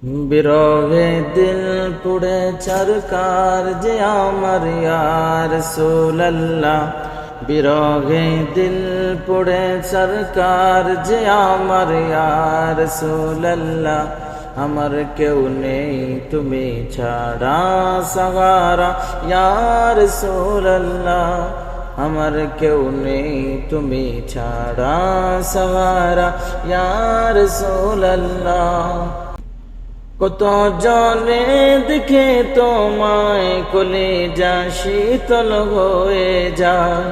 বিরহে দিল পুড়ে চরকার যে আমার ইয়া রাসূলুল্লাহ, বিরহে দিল পুড়ে চরকার যে আমার ইয়া রাসূলুল্লাহ। আমার কেউ নেই তুমি ছাড়া সাহারা ইয়া রাসূলুল্লাহ, আমার কেউ নেই তুমি ছাড়া সাহারা ইয়া রাসূলুল্লাহ। কত জনে দেখে তোমায় কলিজা শীতল হয়ে যায়,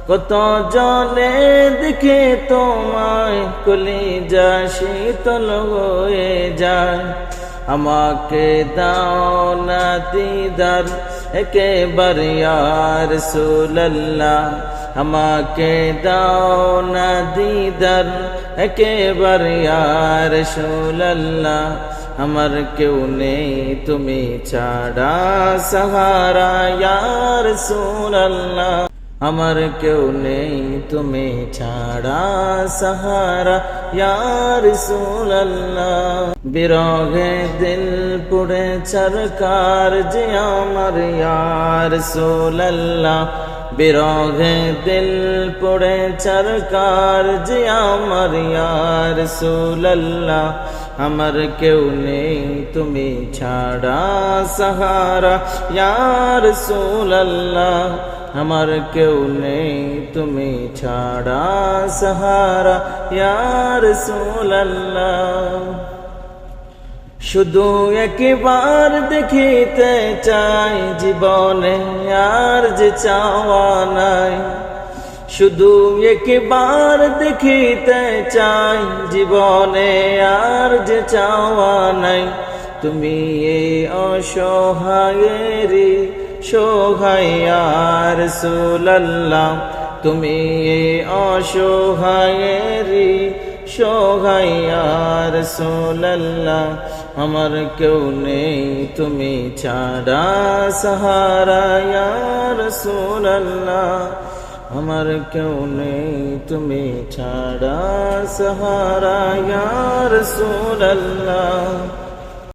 কত জনে দেখে তোমায় কলিজা শীতল হয়ে যায়। আমাকে দাও না দিদার একেবার ইয়া রাসূলুল্লাহ, আমাকে দাও না দিদার একেবার ইয়া রাসূলুল্লাহ। আমার কেউ নেই তুমি ছাড়া সাহারা ইয়া রাসূলুল্লাহ, আমার কেউ নেই তুমি ছাড়া সাহারা ইয়া রাসূলুল্লাহ। বিরহে দিল পুড়ে চরকার যে আমার ইয়া রাসূলুল্লাহ, বিরহে দিল পুড়ে চরকার যে আমার ইয়া রাসূলুল্লাহ। আমার কেউ নেই তুমি ছাড়া সাহারা ইয়া রাসূলুল্লাহ, আমার কেউ নেই তুমি ছাড়া সাহারা ইয়া রাসূলুল্লাহ। শুধু একবার দেখিতে চাই জীবনে আর যে চাওয়া নাই, শুধু একবার দেখিতে চাই জীবনে আর যে চাওয়া নাই। তুমি এই অসহায়েরই সহায় ইয়া রাসূলুল্লাহ, তুমি এই অসহায়েরই সহায় ইয়া রাসূলুল্লাহ। আমার কেউ নেই তুমি ছাড়া সাহারা ইয়া রাসূলুল্লাহ, আমার কেউ নেই তুমি ছাড়া সাহারা ইয়া রাসূলুল্লাহ।